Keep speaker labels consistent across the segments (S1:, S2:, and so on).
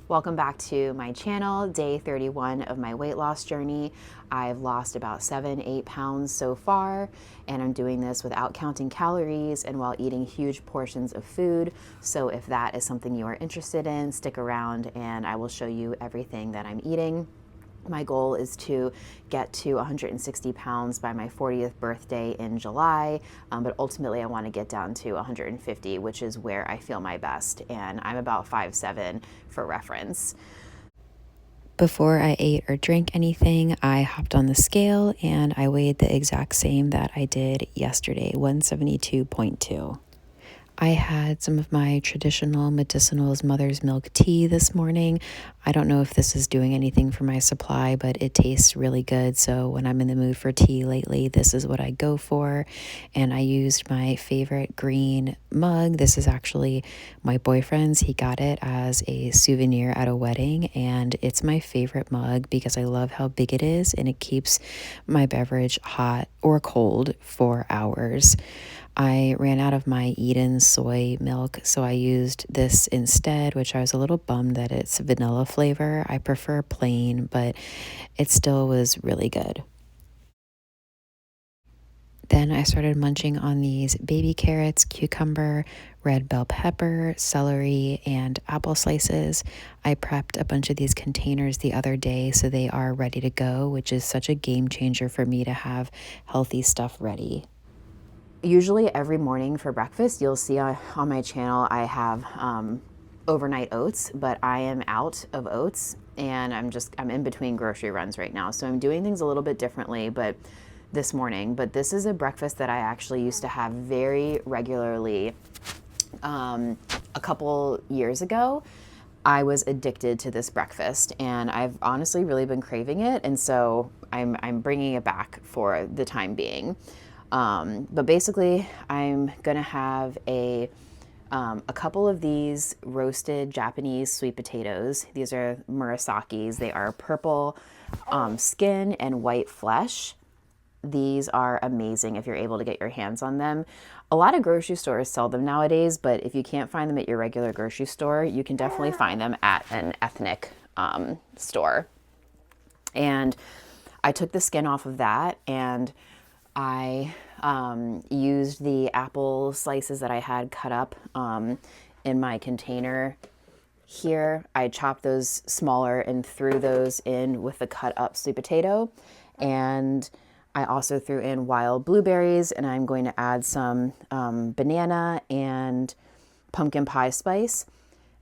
S1: Welcome back to my channel, day 31 of my weight loss journey. I've lost about 7-8 pounds so far, and I'm doing this without counting calories and while eating huge portions of food. So if that is something you are interested in, stick around and I will show you everything that I'm eating. My goal is to get to 160 pounds by my 40th birthday in July, but ultimately I want to get down to 150, which is where I feel my best, and I'm about 5'7" for reference. Before I ate or drank anything, I hopped on the scale and I weighed the exact same that I did yesterday, 172.2. I had some of my traditional medicinals mother's milk tea this morning. I don't know if this is doing anything for my supply, but it tastes really good. So when I'm in the mood for tea lately, this is what I go for. And I used my favorite green mug. This is actually my boyfriend's. He got it as a souvenir at a wedding, and it's my favorite mug because I love how big it is and it keeps my beverage hot or cold for hours. I ran out of my Eden soy milk, so I used this instead, which I was a little bummed that it's vanilla flavor. I prefer plain, but it still was really good. Then I started munching on these baby carrots, cucumber, red bell pepper, celery, and apple slices. I prepped a bunch of these containers the other day so they are ready to go, which is such a game changer for me to have healthy stuff ready. Usually every morning for breakfast, you'll see on my channel I have overnight oats, but I am out of oats and I'm in between grocery runs right now. So I'm doing things a little bit differently this morning, but this is a breakfast that I actually used to have very regularly a couple years ago. I was addicted to this breakfast and I've honestly really been craving it. And so I'm bringing it back for the time being. But basically I'm gonna have a couple of these roasted Japanese sweet potatoes. These are murasakis. They are purple skin and white flesh. These are amazing if you're able to get your hands on them. A lot of grocery stores sell them nowadays, but if you can't find them at your regular grocery store, you can definitely find them at an ethnic store. And I took the skin off of that and I used the apple slices that I had cut up in my container here. I chopped those smaller and threw those in with the cut up sweet potato. And I also threw in wild blueberries, and I'm going to add some banana and pumpkin pie spice,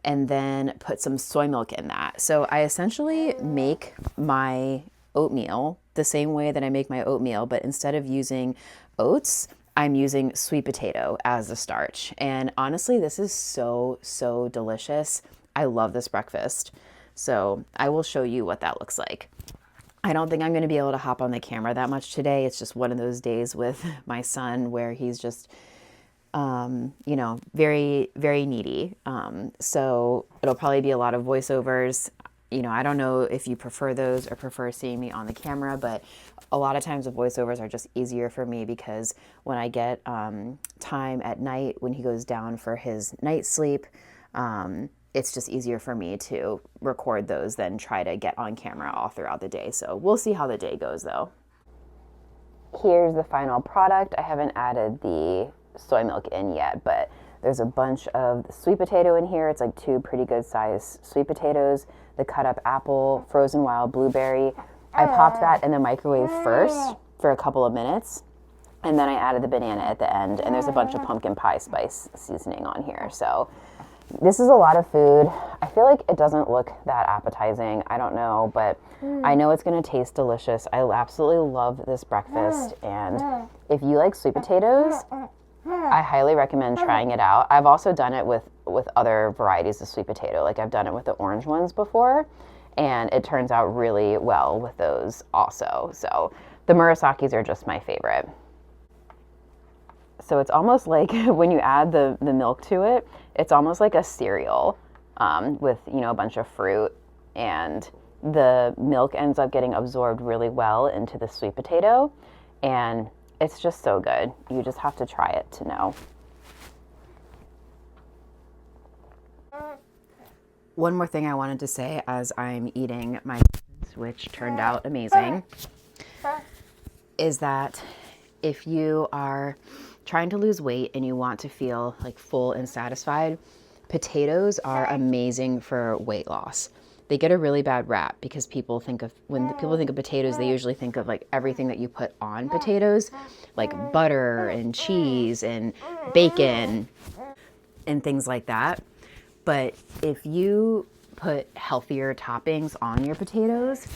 S1: and then put some soy milk in that. So I essentially make my oatmeal the same way that I make my oatmeal, but instead of using oats, I'm using sweet potato as the starch. And honestly, this is so, so delicious. I love this breakfast. So I will show you what that looks like. I don't think I'm going to be able to hop on the camera that much today. It's just one of those days with my son where he's just, very, very needy. So it'll probably be a lot of voiceovers. I don't know if you prefer those or prefer seeing me on the camera, but a lot of times the voiceovers are just easier for me because when I get time at night when he goes down for his night sleep, it's just easier for me to record those than try to get on camera all throughout the day. So we'll see how the day goes though. Here's the final product. I haven't added the soy milk in yet, but there's a bunch of sweet potato in here. It's like 2 pretty good sized sweet potatoes, the cut up apple, frozen wild blueberry. I popped that in the microwave first for a couple of minutes, and then I added the banana at the end, and there's a bunch of pumpkin pie spice seasoning on here. So this is a lot of food. I feel like it doesn't look that appetizing. I don't know, but I know it's going to taste delicious. I absolutely love this breakfast, and if you like sweet potatoes, I highly recommend trying it out. I've also done it with other varieties of sweet potato. Like I've done it with the orange ones before, and it turns out really well with those also. So the murasakis are just my favorite. So it's almost like when you add the milk to it, it's almost like a cereal with, a bunch of fruit, and the milk ends up getting absorbed really well into the sweet potato, and it's just so good. You just have to try it to know. One more thing I wanted to say as I'm eating my foods, which turned out amazing, is that if you are trying to lose weight and you want to feel like full and satisfied, potatoes are amazing for weight loss. They get a really bad rap because when people think of potatoes, they usually think of like everything that you put on potatoes, like butter and cheese and bacon and things like that. But if you put healthier toppings on your potatoes,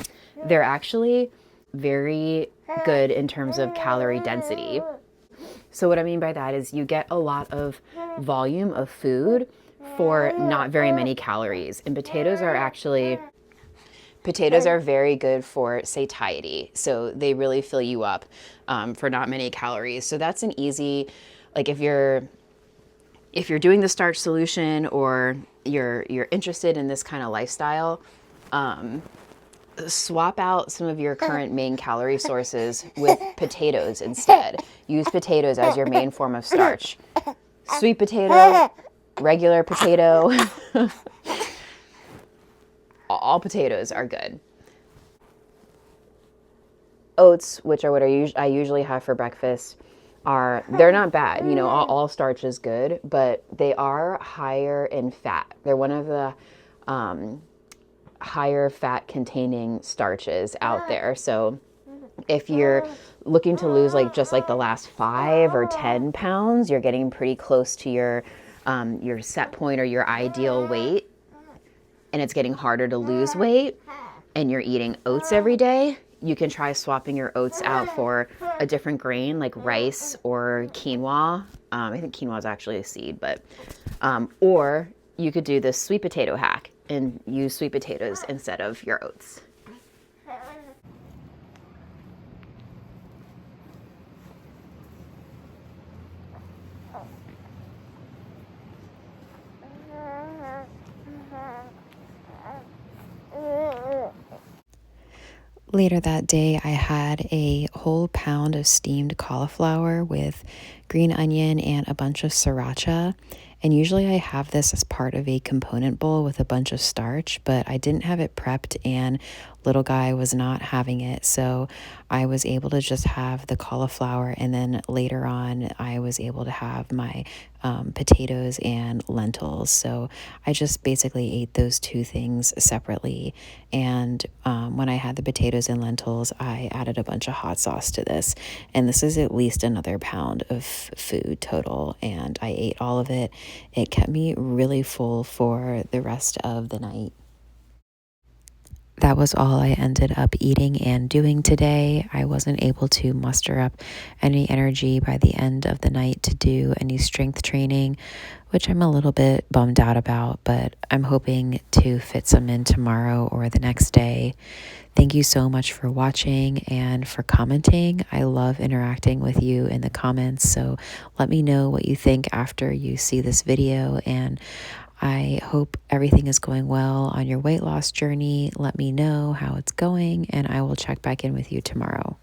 S1: they're actually very good in terms of calorie density. So what I mean by that is you get a lot of volume of food for not very many calories. And potatoes are very good for satiety. So they really fill you up for not many calories. So that's an easy, like if you're doing the starch solution or you're interested in this kind of lifestyle, swap out some of your current main calorie sources with potatoes instead. Use potatoes as your main form of starch. Sweet potato, regular potato, all potatoes are good. Oats, which are what I usually have for breakfast, they're not bad. You know, all starch is good, but they are higher in fat. They're one of the higher fat containing starches out there. So if you're looking to lose just the last 5 or 10 pounds, you're getting pretty close to your set point or your ideal weight, and it's getting harder to lose weight, and you're eating oats every day, you can try swapping your oats out for a different grain like rice or quinoa. I think quinoa is actually a seed, but or you could do this sweet potato hack and use sweet potatoes instead of your oats. Later that day, I had a whole pound of steamed cauliflower with green onion and a bunch of sriracha. And usually I have this as part of a component bowl with a bunch of starch, but I didn't have it prepped and little guy was not having it. So I was able to just have the cauliflower, and then later on I was able to have my potatoes and lentils. So I just basically ate those two things separately. And when I had the potatoes and lentils, I added a bunch of hot sauce to this. And this is at least another pound of food total. And I ate all of it. It kept me really full for the rest of the night. That was all I ended up eating and doing today. I wasn't able to muster up any energy by the end of the night to do any strength training, which I'm a little bit bummed out about, but I'm hoping to fit some in tomorrow or the next day. Thank you so much for watching and for commenting. I love interacting with you in the comments, so let me know what you think after you see this video, and I hope everything is going well on your weight loss journey. Let me know how it's going, and I will check back in with you tomorrow.